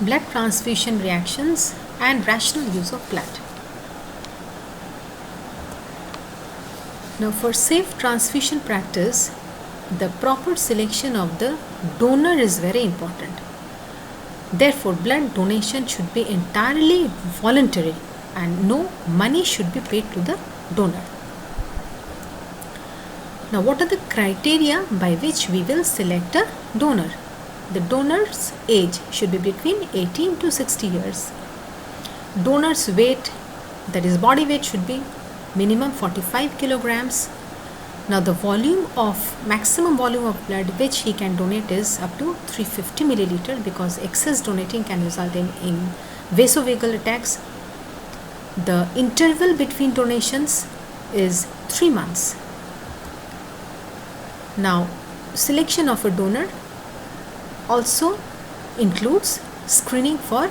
blood transfusion reactions and rational use of blood. Now, for safe transfusion practice, the proper selection of the donor is very important. Therefore, blood donation should be entirely voluntary and no money should be paid to the donor. Now, what are the criteria by which we will select a donor? The donor's age should be between 18 to 60 years. Donor's weight, that is body weight, should be minimum 45 kilograms. Now the maximum volume of blood which he can donate is up to 350 milliliter, because excess donating can result in vasovagal attacks. The interval between donations is 3 months. Now, selection of a donor also includes screening for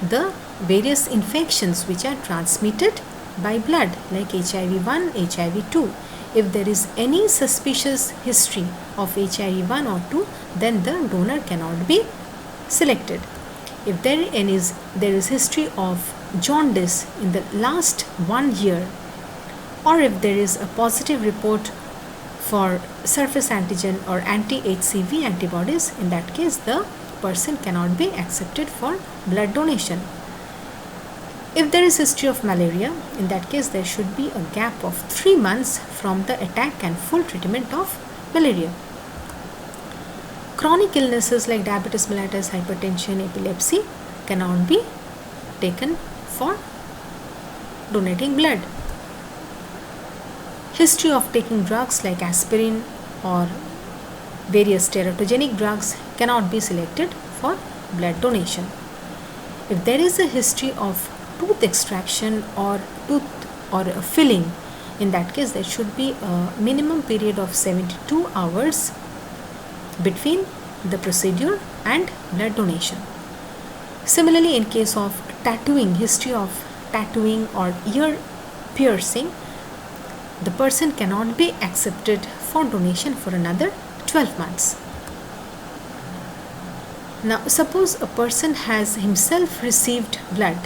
the various infections which are transmitted by blood, like HIV-1, HIV-2. If there is any suspicious history of HIV-1 or 2, then the donor cannot be selected. If there is history of jaundice in the last 1 year, or if there is a positive report for surface antigen or anti-HCV antibodies, in that case the person cannot be accepted for blood donation. If there is history of malaria, in that case there should be a gap of 3 months from the attack and full treatment of malaria. Chronic illnesses like diabetes mellitus, hypertension, epilepsy cannot be taken for donating blood. History of taking drugs like aspirin or various teratogenic drugs cannot be selected for blood donation. If there is a history of tooth extraction or a filling, in that case there should be a minimum period of 72 hours between the procedure and blood donation. Similarly, in case of tattooing, history of tattooing or ear piercing, the person cannot be accepted for donation for another 12 months. Now, suppose a person has himself received blood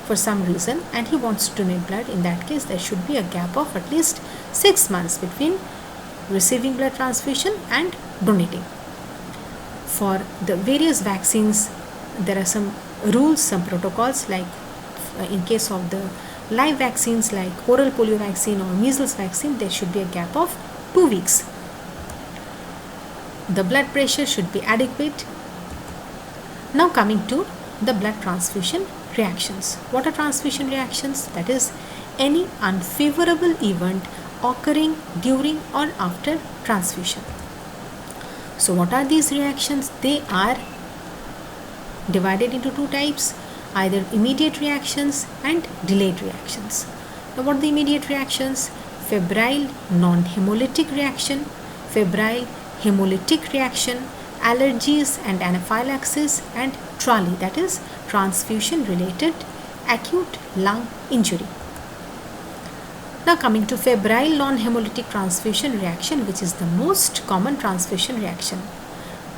for some reason and he wants to donate blood. In that case, there should be a gap of at least 6 months between receiving blood transfusion and donating. For the various vaccines, there are some rules, some protocols, like in case of the live vaccines like oral polio vaccine or measles vaccine, there should be a gap of 2 weeks. The blood pressure should be adequate. Now coming to the blood transfusion reactions. What are transfusion reactions? That is any unfavorable event occurring during or after transfusion. So what are these reactions? They are divided into 2 types, either immediate reactions and delayed reactions. Now what are the immediate reactions? Febrile non-hemolytic reaction, febrile hemolytic reaction, allergies and anaphylaxis, and TRALI, that is transfusion related acute lung injury. Now coming to febrile non-hemolytic transfusion reaction, which is the most common transfusion reaction.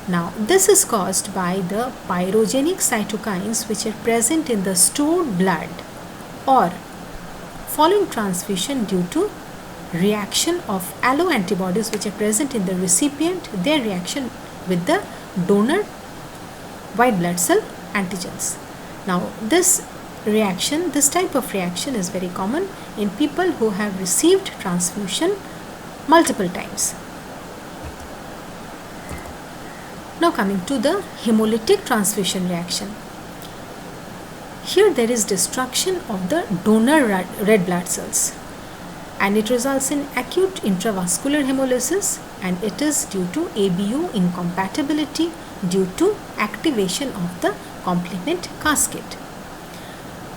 Now this is caused by the pyrogenic cytokines which are present in the stored blood or following transfusion due to reaction of alloantibodies which are present in the recipient, their reaction with the donor white blood cell antigens. Now this type of reaction is very common in people who have received transfusion multiple times. Now coming to the hemolytic transfusion reaction. Here there is destruction of the donor red blood cells and it results in acute intravascular hemolysis, and it is due to ABO incompatibility due to activation of the complement cascade.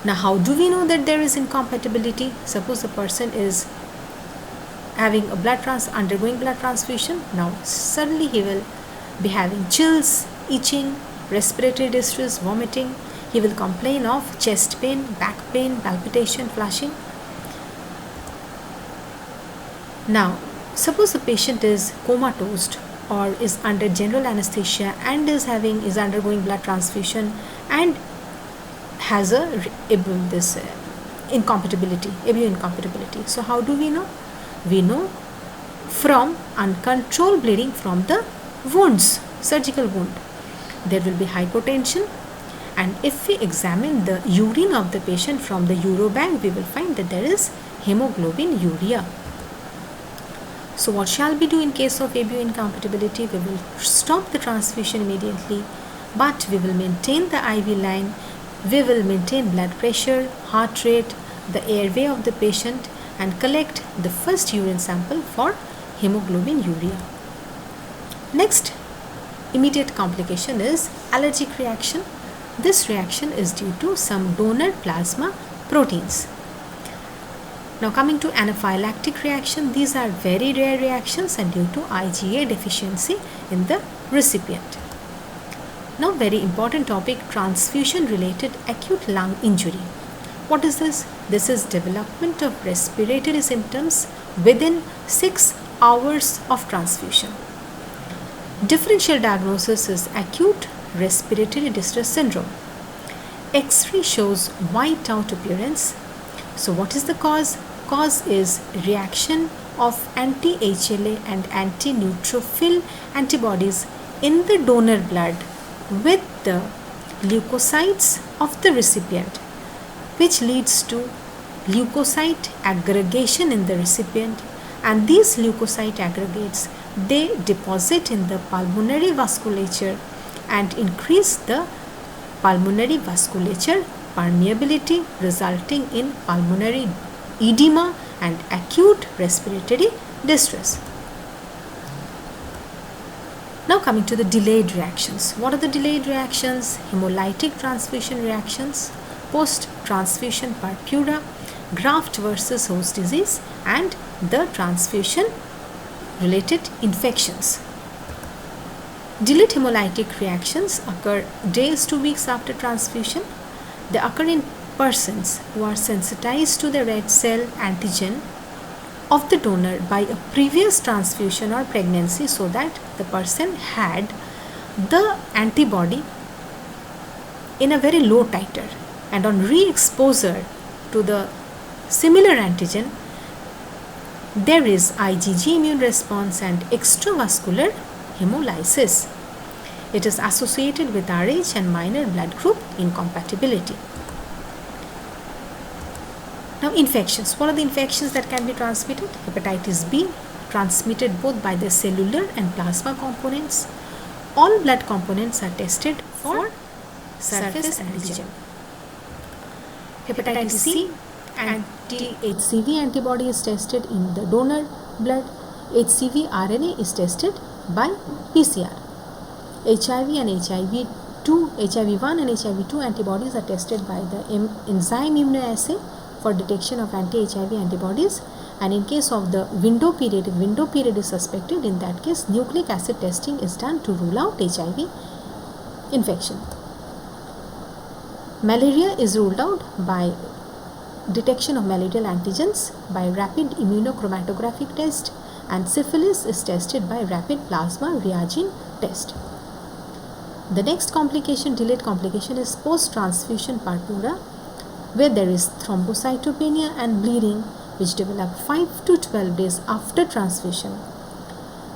Now how do we know that there is incompatibility? Suppose the person is having a undergoing blood transfusion. Now suddenly he will be having chills, itching, respiratory distress, vomiting. He will complain of chest pain, back pain, palpitation, flushing. Now suppose the patient is comatose or is under general anesthesia and is undergoing blood transfusion and has a incompatibility, ABO incompatibility. So how do we know? We know from uncontrolled bleeding from the wounds, surgical wound. There will be hypotension, and if we examine the urine of the patient from the urobank, we will find that there is hemoglobin urea. So what shall we do in case of ABO incompatibility? We will stop the transfusion immediately, but we will maintain the IV line, we will maintain blood pressure, heart rate, the airway of the patient, and collect the first urine sample for hemoglobin urea. Next immediate complication is allergic reaction. This reaction is due to some donor plasma proteins. Now coming to anaphylactic reaction, these are very rare reactions and due to IgA deficiency in the recipient. Now very important topic, transfusion related acute lung injury. What is this? This is development of respiratory symptoms within 6 hours of transfusion. Differential diagnosis is acute respiratory distress syndrome. X-ray shows white out appearance. So what is the cause? Cause is reaction of anti-HLA and anti-neutrophil antibodies in the donor blood with the leukocytes of the recipient, which leads to leukocyte aggregation in the recipient, and these leukocyte aggregates, they deposit in the pulmonary vasculature and increase the pulmonary vasculature permeability, resulting in pulmonary edema and acute respiratory distress. Now coming to the delayed reactions. What are the delayed reactions? Hemolytic transfusion reactions, post-transfusion purpura, graft versus host disease, and the transfusion related infections. Delayed hemolytic reactions occur days to weeks after transfusion. They occur in persons who are sensitized to the red cell antigen of the donor by a previous transfusion or pregnancy, so that the person had the antibody in a very low titer, and on re-exposure to the similar antigen there is IgG immune response and extravascular hemolysis. It is associated with Rh and minor blood group incompatibility. Now infections. What are the infections that can be transmitted? Hepatitis B, transmitted both by the cellular and plasma components. All blood components are tested for surface antigen. Hepatitis C, anti-HCV antibody is tested in the donor blood. HCV RNA is tested by PCR. HIV and HIV1 and HIV2 antibodies are tested by the enzyme immunoassay for detection of anti-HIV antibodies, and in case of the window period, if window period is suspected, in that case nucleic acid testing is done to rule out HIV infection. Malaria is ruled out by detection of malarial antigens by rapid immunochromatographic test, and syphilis is tested by rapid plasma reagin test. The next complication, delayed complication, is post-transfusion purpura, where there is thrombocytopenia and bleeding which develop 5 to 12 days after transfusion.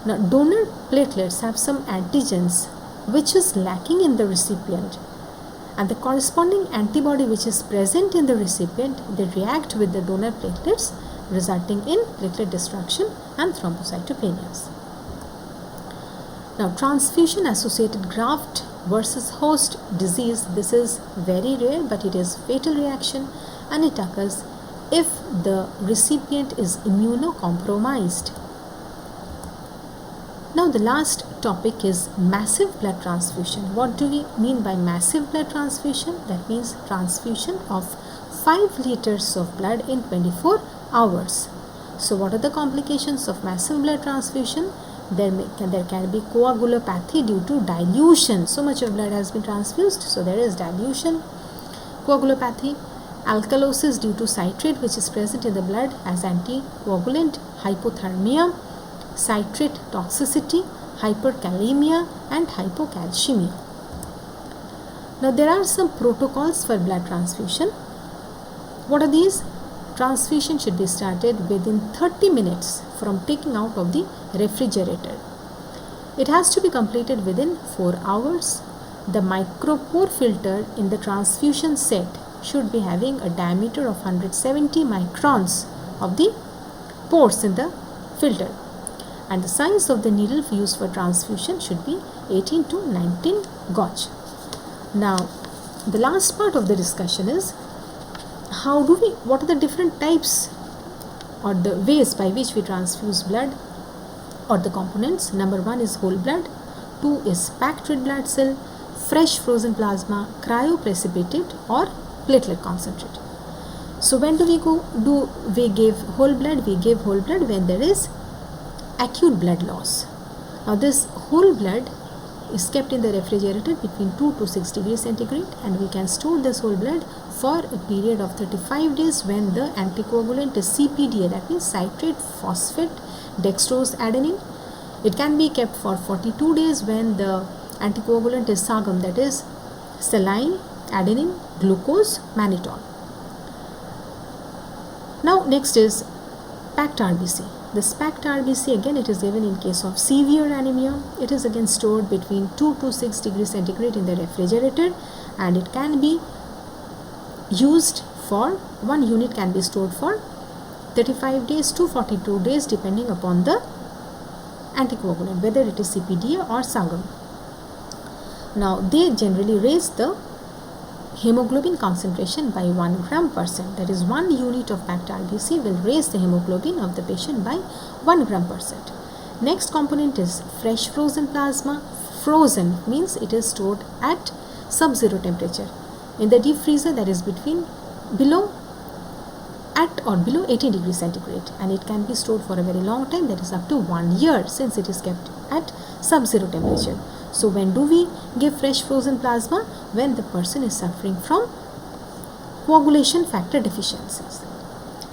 Now, donor platelets have some antigens which is lacking in the recipient, and the corresponding antibody which is present in the recipient, they react with the donor platelets, resulting in platelet destruction and thrombocytopenias. Now, transfusion associated graft versus host disease, this is very rare, but it is fatal reaction, and it occurs if the recipient is immunocompromised. Now the last topic is massive blood transfusion. What do we mean by massive blood transfusion? That means transfusion of 5 liters of blood in 24 hours. So what are the complications of massive blood transfusion? There can be coagulopathy due to dilution. So much of blood has been transfused, so there is dilution, coagulopathy, alkalosis due to citrate which is present in the blood as anticoagulant, hypothermia, citrate toxicity, hyperkalemia and hypocalcemia. Now there are some protocols for blood transfusion. What are these? Transfusion should be started within 30 minutes from taking out of the refrigerator. It has to be completed within 4 hours. The micropore filter in the transfusion set should be having a diameter of 170 microns of the pores in the filter, and the size of the needle used for transfusion should be 18 to 19 gauge. Now the last part of the discussion is what are the different types or the ways by which we transfuse blood, or the components. Number 1 is whole blood, 2 is packed red blood cell, fresh frozen plasma, cryoprecipitate or platelet concentrate. So when we give whole blood? We give whole blood when there is acute blood loss. Now this whole blood is kept in the refrigerator between 2 to 6 degrees centigrade, and we can store this whole blood for a period of 35 days when the anticoagulant is CPDA, that means citrate phosphate dextrose adenine. It can be kept for 42 days when the anticoagulant is SAGM, that is saline, adenine, glucose, mannitol. Now next is packed RBC. This packed RBC, again, it is given in case of severe anemia. It is again stored between 2 to 6 degrees centigrade in the refrigerator, and it can be used for 1 unit can be stored for 35 days to 42 days depending upon the anticoagulant, whether it is CPDA or SAGM. Now they generally raise the hemoglobin concentration by 1 gram %. That is, 1 unit of packed RBC will raise the hemoglobin of the patient by 1 gram %. Next component is fresh frozen plasma. Frozen means it is stored at sub-zero temperature in the deep freezer, that is below 18 degrees centigrade, and it can be stored for a very long time, that is up to 1 year, since it is kept at sub-zero temperature. So when do we give fresh frozen plasma? When the person is suffering from coagulation factor deficiencies.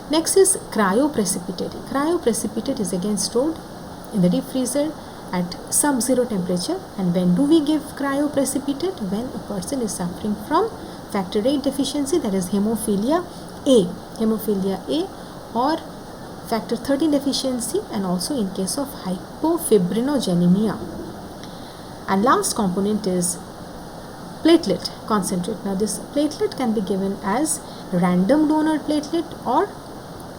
Next is cryoprecipitate. Cryoprecipitate is again stored in the deep freezer at sub-zero temperature. And when do we give cryoprecipitate? When a person is suffering from factor VIII deficiency, that is hemophilia A or factor 13 deficiency, and also in case of hypofibrinogenemia. And last component is platelet concentrate. Now this platelet can be given as random donor platelet or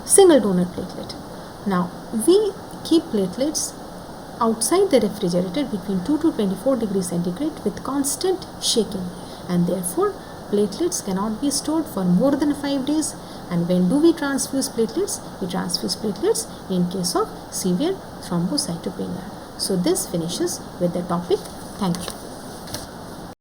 single donor platelet. Now we keep platelets outside the refrigerator between 2 to 24 degrees centigrade with constant shaking, and therefore platelets cannot be stored for more than 5 days. And when do we transfuse platelets? We transfuse platelets in case of severe thrombocytopenia. So this finishes with the topic. Thank you.